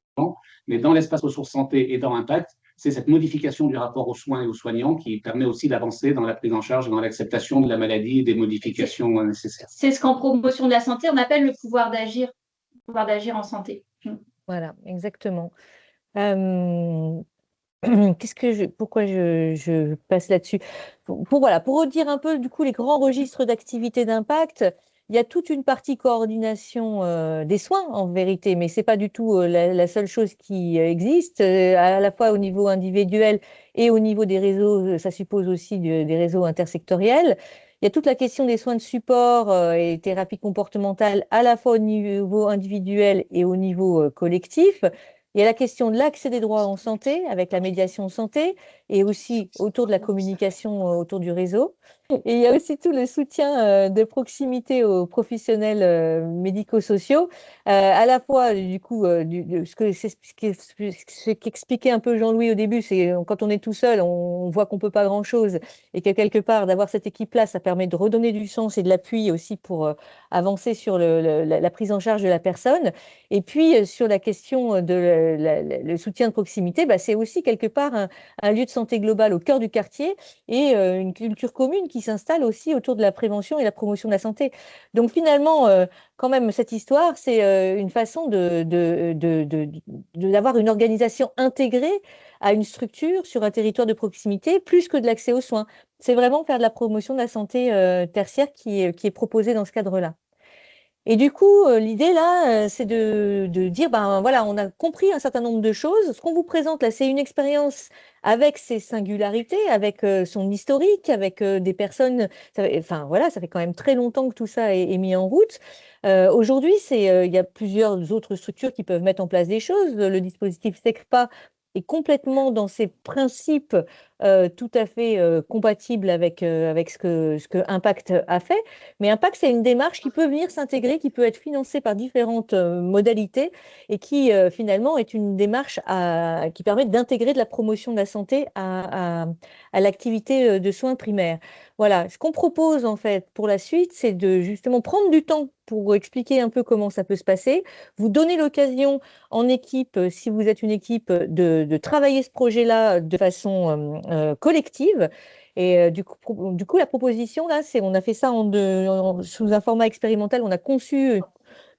Mais dans l'espace ressources santé et dans Impact, c'est cette modification du rapport aux soins et aux soignants qui permet aussi d'avancer dans la prise en charge et dans l'acceptation de la maladie et des modifications nécessaires. C'est ce qu'en promotion de la santé, on appelle le pouvoir d'agir en santé. Voilà, exactement. Pourquoi je passe là-dessus? Voilà, pour redire un peu du coup les grands registres d'activité d'impact, il y a toute une partie coordination des soins en vérité, mais c'est pas du tout la seule chose qui existe, à la fois au niveau individuel et au niveau des réseaux, ça suppose aussi des réseaux intersectoriels. Il y a toute la question des soins de support et thérapie comportementale à la fois au niveau individuel et au niveau collectif. Il y a la question de l'accès des droits en santé avec la médiation en santé et aussi autour de la communication autour du réseau. Et il y a aussi tout le soutien de proximité aux professionnels médico-sociaux, à la fois du coup, ce qu'expliquait un peu Jean-Louis au début, c'est quand on est tout seul, on voit qu'on ne peut pas grand-chose et que quelque part, d'avoir cette équipe-là, ça permet de redonner du sens et de l'appui aussi pour avancer sur la prise en charge de la personne. Et puis, sur la question de le soutien de proximité, bah, c'est aussi quelque part un lieu de santé globale au cœur du quartier et une culture commune qui s'installe aussi autour de la prévention et la promotion de la santé. Donc finalement, quand même, cette histoire, c'est une façon d'avoir une organisation intégrée à une structure sur un territoire de proximité, plus que de l'accès aux soins. C'est vraiment faire de la promotion de la santé tertiaire qui est proposée dans ce cadre-là. Et du coup, l'idée là, c'est de dire, ben voilà, on a compris un certain nombre de choses. Ce qu'on vous présente là, c'est une expérience avec ses singularités, avec son historique, avec des personnes. Enfin voilà, ça fait quand même très longtemps que tout ça est mis en route. Aujourd'hui, il y a plusieurs autres structures qui peuvent mettre en place des choses. Le dispositif SECPA est complètement dans ses principes tout à fait compatible avec ce que Impact a fait. Mais Impact, c'est une démarche qui peut venir s'intégrer, qui peut être financée par différentes modalités et qui finalement est une démarche qui permet d'intégrer de la promotion de la santé à l'activité de soins primaires. Voilà, ce qu'on propose en fait pour la suite, c'est de justement prendre du temps pour expliquer un peu comment ça peut se passer, vous donner l'occasion en équipe, si vous êtes une équipe, de travailler ce projet-là de façon collective. Et du coup, la proposition, là, on a fait ça sous un format expérimental. On a conçu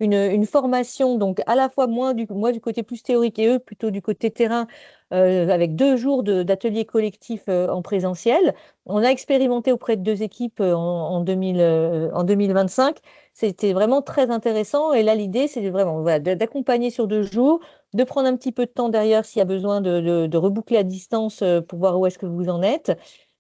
une formation, donc à la fois moi du côté plus théorique et eux plutôt du côté terrain, avec 2 jours d'ateliers collectifs en présentiel. On a expérimenté auprès de 2 équipes en 2025. C'était vraiment très intéressant. Et là, l'idée, c'est vraiment voilà, d'accompagner sur 2 jours, de prendre un petit peu de temps derrière s'il y a besoin de reboucler à distance pour voir où est-ce que vous en êtes.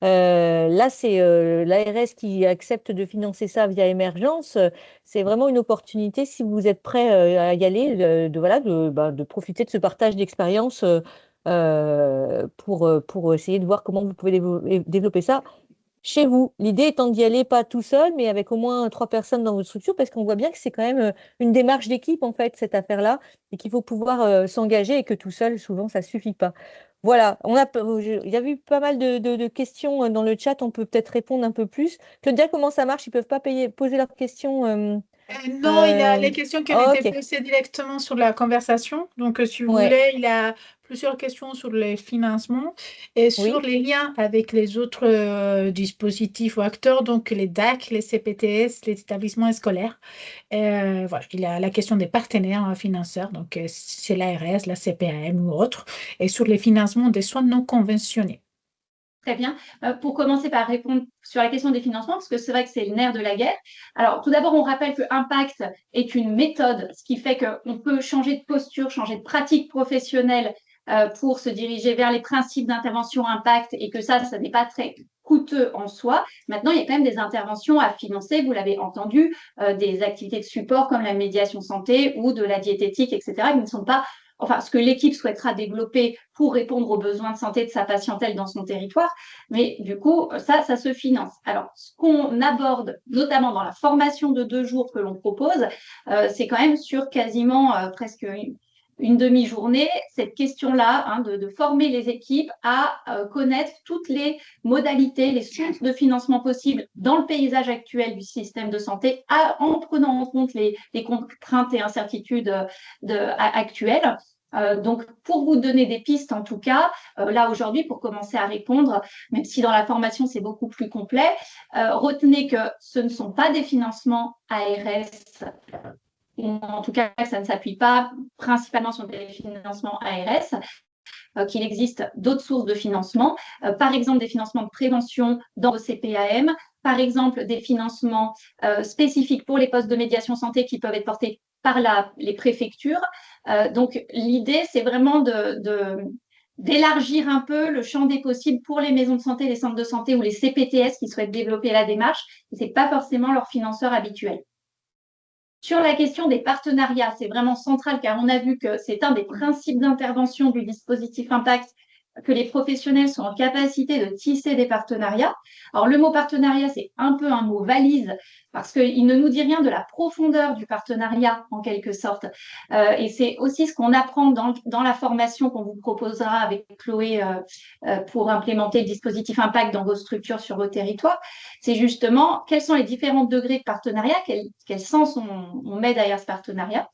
Là, c'est l'ARS qui accepte de financer ça via Émergence. C'est vraiment une opportunité, si vous êtes prêt à y aller, de profiter de ce partage d'expérience pour essayer de voir comment vous pouvez développer ça chez vous. L'idée étant d'y aller pas tout seul, mais avec au moins 3 personnes dans votre structure, parce qu'on voit bien que c'est quand même une démarche d'équipe, en fait, cette affaire-là, et qu'il faut pouvoir s'engager et que tout seul, souvent, ça suffit pas. Voilà, il y a eu pas mal de questions dans le chat, on peut peut-être répondre un peu plus. Claudia, comment ça marche? Ils peuvent pas poser leurs questions Non, il y a les questions qui ont été ok, placées directement sur la conversation. Donc, si vous ouais, voulez, il y a plusieurs questions sur les financements et sur oui. les liens avec les autres dispositifs ou acteurs, donc les DAC, les CPTS, les établissements scolaires. Voilà, il y a la question des partenaires financeurs, donc c'est l'ARS, la CPAM ou autres, et sur les financements des soins non conventionnés. Très bien. Pour commencer par répondre sur la question des financements, parce que c'est vrai que c'est le nerf de la guerre. Alors, tout d'abord, on rappelle que Impact est une méthode, ce qui fait qu'on peut changer de posture, changer de pratique professionnelle pour se diriger vers les principes d'intervention Impact et que ça n'est pas très coûteux en soi. Maintenant, il y a quand même des interventions à financer, vous l'avez entendu, des activités de support comme la médiation santé ou de la diététique, etc., qui ne sont pas ce que l'équipe souhaitera développer pour répondre aux besoins de santé de sa patientèle dans son territoire. Mais du coup, ça se finance. Alors, ce qu'on aborde, notamment dans la formation de 2 jours que l'on propose, c'est quand même sur quasiment presque une demi-journée, cette question-là, de former les équipes à connaître toutes les modalités, les sources de financement possibles dans le paysage actuel du système de santé, en prenant en compte les contraintes et incertitudes actuelles. Donc, pour vous donner des pistes, en tout cas, là aujourd'hui, pour commencer à répondre, même si dans la formation c'est beaucoup plus complet, retenez que ce ne sont pas des financements ARS, ou en tout cas, ça ne s'appuie pas principalement sur des financements ARS, qu'il existe d'autres sources de financement, par exemple des financements de prévention dans le CPAM, par exemple des financements spécifiques pour les postes de médiation santé qui peuvent être portés par les préfectures. Donc l'idée, c'est vraiment d'élargir un peu le champ des possibles pour les maisons de santé, les centres de santé ou les CPTS qui souhaitent développer la démarche. Ce n'est pas forcément leur financeur habituel. Sur la question des partenariats, c'est vraiment central car on a vu que c'est un des principes d'intervention du dispositif Impact, que les professionnels sont en capacité de tisser des partenariats. Alors, le mot partenariat, c'est un peu un mot valise parce qu'il ne nous dit rien de la profondeur du partenariat, en quelque sorte. Et c'est aussi ce qu'on apprend dans la formation qu'on vous proposera avec Chloé pour implémenter le dispositif Impact dans vos structures sur vos territoires. C'est justement quels sont les différents degrés de partenariat, quel sens on met derrière ce partenariat.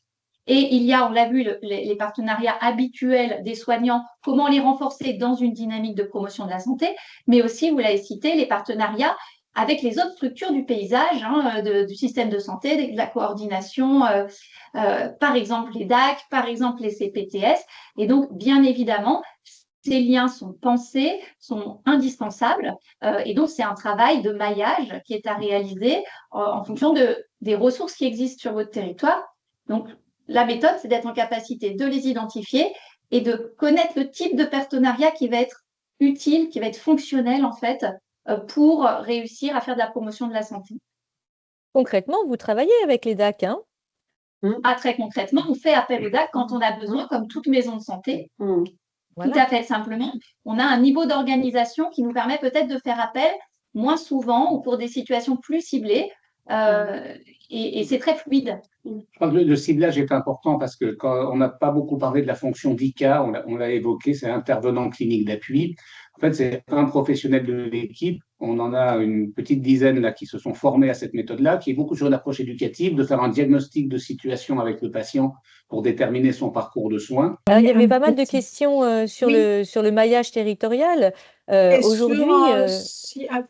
Et il y a, on l'a vu, les partenariats habituels des soignants, comment les renforcer dans une dynamique de promotion de la santé, mais aussi, vous l'avez cité, les partenariats avec les autres structures du paysage, du système de santé, de la coordination, par exemple les DAC, par exemple les CPTS. Et donc, bien évidemment, ces liens sont pensés, sont indispensables. Et donc, c'est un travail de maillage qui est à réaliser en fonction des ressources qui existent sur votre territoire. Donc, la méthode, c'est d'être en capacité de les identifier et de connaître le type de partenariat qui va être utile, qui va être fonctionnel, en fait, pour réussir à faire de la promotion de la santé. Concrètement, vous travaillez avec les DAC, hein? Très concrètement, on fait appel aux DAC quand on a besoin, comme toute maison de santé. Voilà. Tout à fait simplement. On a un niveau d'organisation qui nous permet peut-être de faire appel moins souvent ou pour des situations plus ciblées. Et c'est très fluide. Je crois que le ciblage est important parce que quand on n'a pas beaucoup parlé de la fonction d'ICA, on l'a évoqué, c'est intervenant clinique d'appui. En fait, c'est un professionnel de l'équipe On en a une petite dizaine là qui se sont formés à cette méthode-là, qui est beaucoup sur une approche éducative, de faire un diagnostic de situation avec le patient pour déterminer son parcours de soins. Alors, il y Oui, avait un pas mal de petit. questions sur Oui. sur le maillage territorial. Et Aujourd'hui,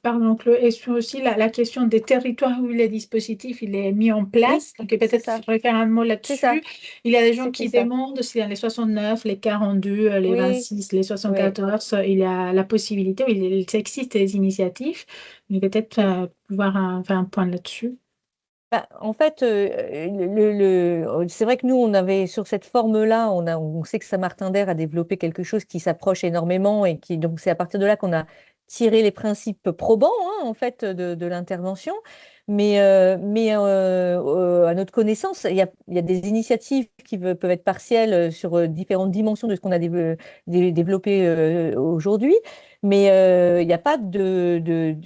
pardon, Chloé, et sur aussi la question des territoires où le dispositif il est mis en oui, place. Donc, c'est peut-être ça, je pourrais faire un mot c'est ça, là-dessus. Il y a des gens c'était qui ça. demandent si dans les 69, les 42, les Oui, 26, les oui. 74, il y a la possibilité, il existe des initiatives, mais peut-être pouvoir faire un point là-dessus. Bah, en fait, c'est vrai que nous, on avait sur cette forme-là, on sait que Saint-Martin-d'Hères a développé quelque chose qui s'approche énormément et qui, donc, c'est à partir de là qu'on a tiré les principes probants, hein, en fait, de l'intervention. À notre connaissance, il y a des initiatives qui peuvent être partielles sur différentes dimensions de ce qu'on a développé aujourd'hui. Mais il n'y a pas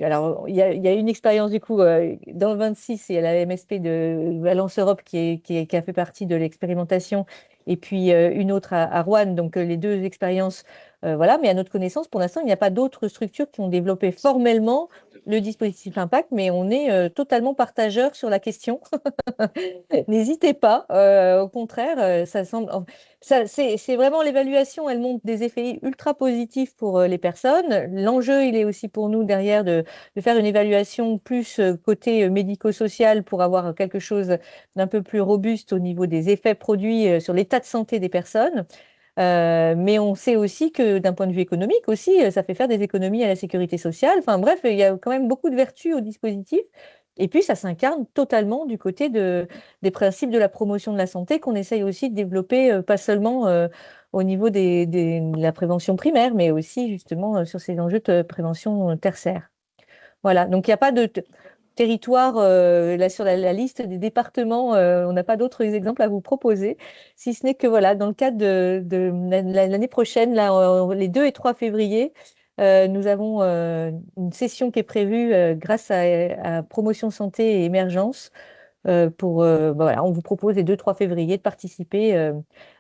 alors, il y a une expérience du coup dans le 26, il y a la MSP de Valence Europe qui a fait partie de l'expérimentation, et puis une autre à Roanne. Donc les deux expériences, voilà. Mais à notre connaissance, pour l'instant, il n'y a pas d'autres structures qui ont développé formellement le dispositif Impact, mais on est totalement partageurs sur la question. N'hésitez pas, au contraire, ça semble. C'est vraiment l'évaluation, elle montre des effets ultra positifs pour les personnes. L'enjeu, il est aussi pour nous derrière de faire une évaluation plus côté médico-social pour avoir quelque chose d'un peu plus robuste au niveau des effets produits sur l'état de santé des personnes. Mais on sait aussi que d'un point de vue économique aussi, ça fait faire des économies à la sécurité sociale. Enfin bref, il y a quand même beaucoup de vertus au dispositif. Et puis, ça s'incarne totalement du côté des principes de la promotion de la santé qu'on essaye aussi de développer, pas seulement au niveau de la prévention primaire, mais aussi justement sur ces enjeux de prévention tertiaire. Voilà, donc il n'y a pas de territoire là sur la liste des départements, on n'a pas d'autres exemples à vous proposer, si ce n'est que voilà, dans le cadre de l'année prochaine, là, les 2 et 3 février, nous avons une session qui est prévue grâce à Promotion Santé et Émergence. Voilà, on vous propose les 2-3 février de participer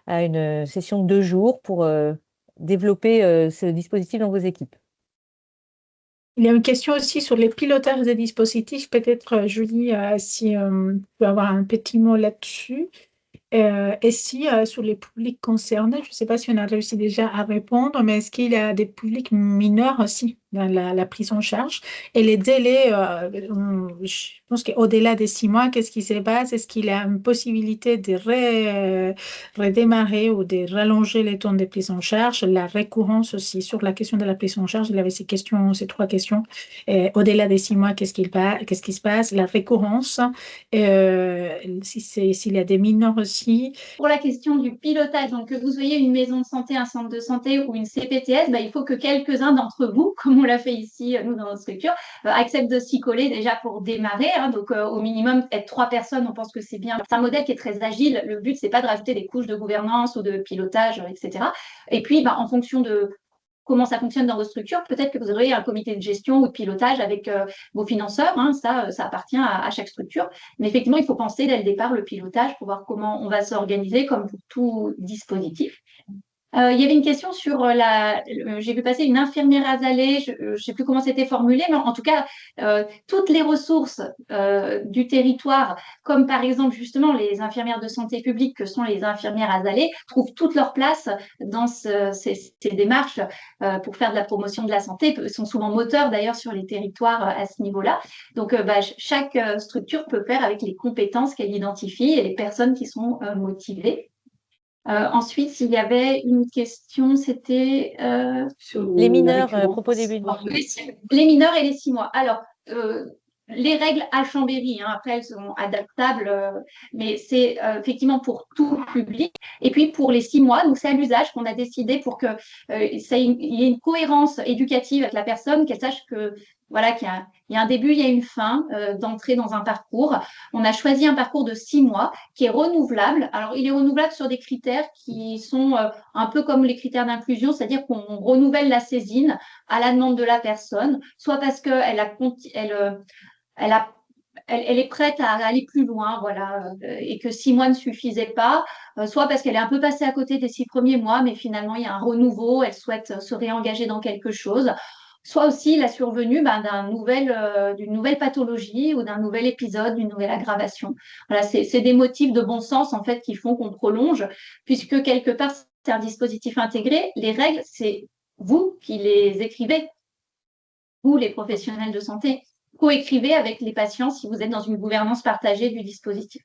à une session de 2 jours pour développer ce dispositif dans vos équipes. Il y a une question aussi sur les pilotages des dispositifs. Peut-être, Julie, si tu peux avoir un petit mot là-dessus. Et si sur les publics concernés, je ne sais pas si on a réussi déjà à répondre, mais est-ce qu'il y a des publics mineurs aussi dans la prise en charge? Et les délais, je pense qu'au-delà des 6 mois, qu'est-ce qui se passe? Est-ce qu'il y a une possibilité de redémarrer ou de rallonger les temps de prise en charge? La récurrence aussi, sur la question de la prise en charge, il y avait ces 3 questions. Au-delà des 6 mois, qu'est-ce qui se passe? La récurrence, s'il y a des mineurs aussi. Pour la question du pilotage, donc que vous soyez une maison de santé, un centre de santé ou une CPTS, il faut que quelques-uns d'entre vous, comme on l'a fait ici, nous, dans notre structure, acceptent de s'y coller déjà pour démarrer. Donc, au minimum, être 3 personnes, on pense que c'est bien. C'est un modèle qui est très agile. Le but, c'est pas de rajouter des couches de gouvernance ou de pilotage, etc. Et puis, en fonction de comment ça fonctionne dans vos structures, peut-être que vous aurez un comité de gestion ou de pilotage avec vos financeurs. Ça appartient à chaque structure. Mais effectivement, il faut penser dès le départ le pilotage pour voir comment on va s'organiser, comme pour tout dispositif. Il y avait une question sur j'ai vu passer une infirmière azalée, je ne sais plus comment c'était formulé, mais en tout cas, toutes les ressources du territoire, comme par exemple justement les infirmières de santé publique que sont les infirmières azalées, trouvent toute leur place dans ces démarches pour faire de la promotion de la santé, sont souvent moteurs d'ailleurs sur les territoires à ce niveau-là. Donc, chaque structure peut faire avec les compétences qu'elle identifie et les personnes qui sont motivées. Ensuite, il y avait une question, c'était les mineurs, à propos des mineurs. Les mineurs et les 6 mois. Alors, les règles à Chambéry, après elles sont adaptables, mais c'est effectivement pour tout public. Et puis pour les 6 mois, donc c'est à l'usage qu'on a décidé pour que il y ait une cohérence éducative avec la personne, qu'elle sache que voilà, qu'il y a un début, il y a une fin d'entrée dans un parcours. On a choisi un parcours de 6 mois qui est renouvelable. Alors, il est renouvelable sur des critères qui sont un peu comme les critères d'inclusion, c'est-à-dire qu'on renouvelle la saisine à la demande de la personne, soit parce qu'elle elle est prête à aller plus loin, voilà, et que 6 mois ne suffisaient pas, soit parce qu'elle est un peu passée à côté des 6 premiers mois, mais finalement, il y a un renouveau, elle souhaite se réengager dans quelque chose. soit aussi la survenue d'une nouvelle pathologie ou d'un nouvel épisode, d'une nouvelle aggravation. Voilà, c'est des motifs de bon sens en fait qui font qu'on prolonge, puisque quelque part c'est un dispositif intégré. Les règles, c'est vous qui les écrivez, vous les professionnels de santé, co-écrivez avec les patients si vous êtes dans une gouvernance partagée du dispositif.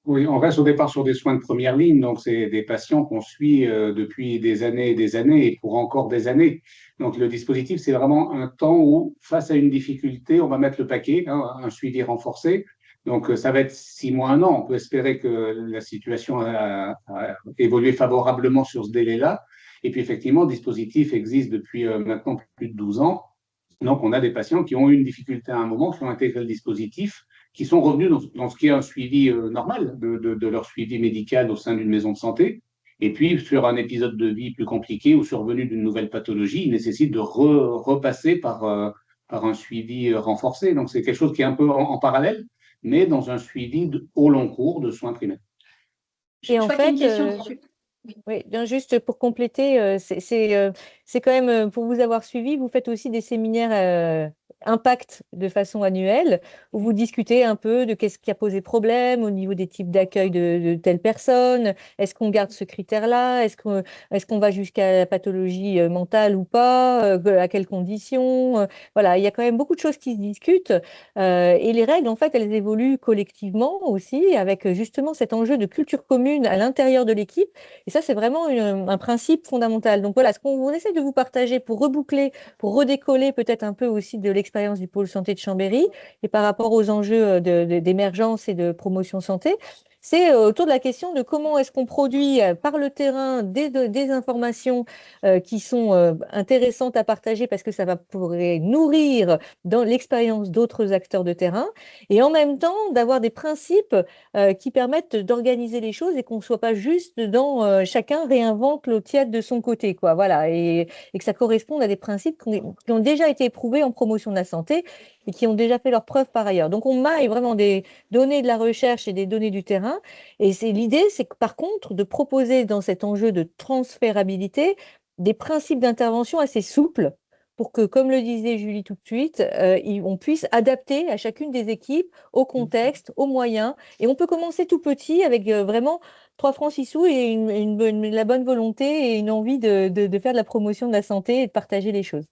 Oui, on reste au départ sur des soins de première ligne, donc c'est des patients qu'on suit depuis des années et des années et pour encore des années. Donc le dispositif, c'est vraiment un temps où, face à une difficulté, on va mettre le paquet, hein, un suivi renforcé. Donc ça va être 6 mois, un an. On peut espérer que la situation a évolué favorablement sur ce délai-là. Et puis effectivement, le dispositif existe depuis maintenant plus de 12 ans. Donc on a des patients qui ont eu une difficulté à un moment, qui ont intégré le dispositif, qui sont revenus dans ce qui est un suivi normal de leur suivi médical au sein d'une maison de santé. Et puis, sur un épisode de vie plus compliqué ou survenu d'une nouvelle pathologie, il nécessite de repasser par un suivi renforcé. Donc, c'est quelque chose qui est un peu en parallèle, mais dans un suivi au long cours de soins primaires. Et en fait, une question dessus. oui, juste pour compléter, c'est quand même, pour vous avoir suivi, vous faites aussi des séminaires impact de façon annuelle, où vous discutez un peu de qu'est-ce qui a posé problème au niveau des types d'accueil de telle personne, est-ce qu'on garde ce critère-là, est-ce qu'on va jusqu'à la pathologie mentale ou pas, à quelles conditions, voilà, il y a quand même beaucoup de choses qui se discutent, et les règles, en fait, elles évoluent collectivement aussi, avec justement cet enjeu de culture commune à l'intérieur de l'équipe, et ça, c'est vraiment un principe fondamental. Donc voilà, ce qu'on essaie de vous partager pour reboucler, pour redécoller peut-être un peu aussi de l'expérience du pôle santé de Chambéry et par rapport aux enjeux d'émergence et de promotion santé, c'est autour de la question de comment est-ce qu'on produit par le terrain des informations qui sont intéressantes à partager parce que ça va pourrait nourrir dans l'expérience d'autres acteurs de terrain et en même temps d'avoir des principes qui permettent d'organiser les choses et qu'on ne soit pas juste dans chacun réinvente l'eau tiède de son côté, quoi, voilà, et que ça corresponde à des principes qui ont déjà été éprouvés en promotion de la santé et qui ont déjà fait leurs preuves par ailleurs. Donc, on maille vraiment des données de la recherche et des données du terrain. Et l'idée, c'est que par contre, de proposer dans cet enjeu de transférabilité des principes d'intervention assez souples pour que, comme le disait Julie tout de suite, on puisse adapter à chacune des équipes, au contexte, aux moyens. Et on peut commencer tout petit avec vraiment 3 francs 6 sous et la bonne volonté et une envie de faire de la promotion de la santé et de partager les choses.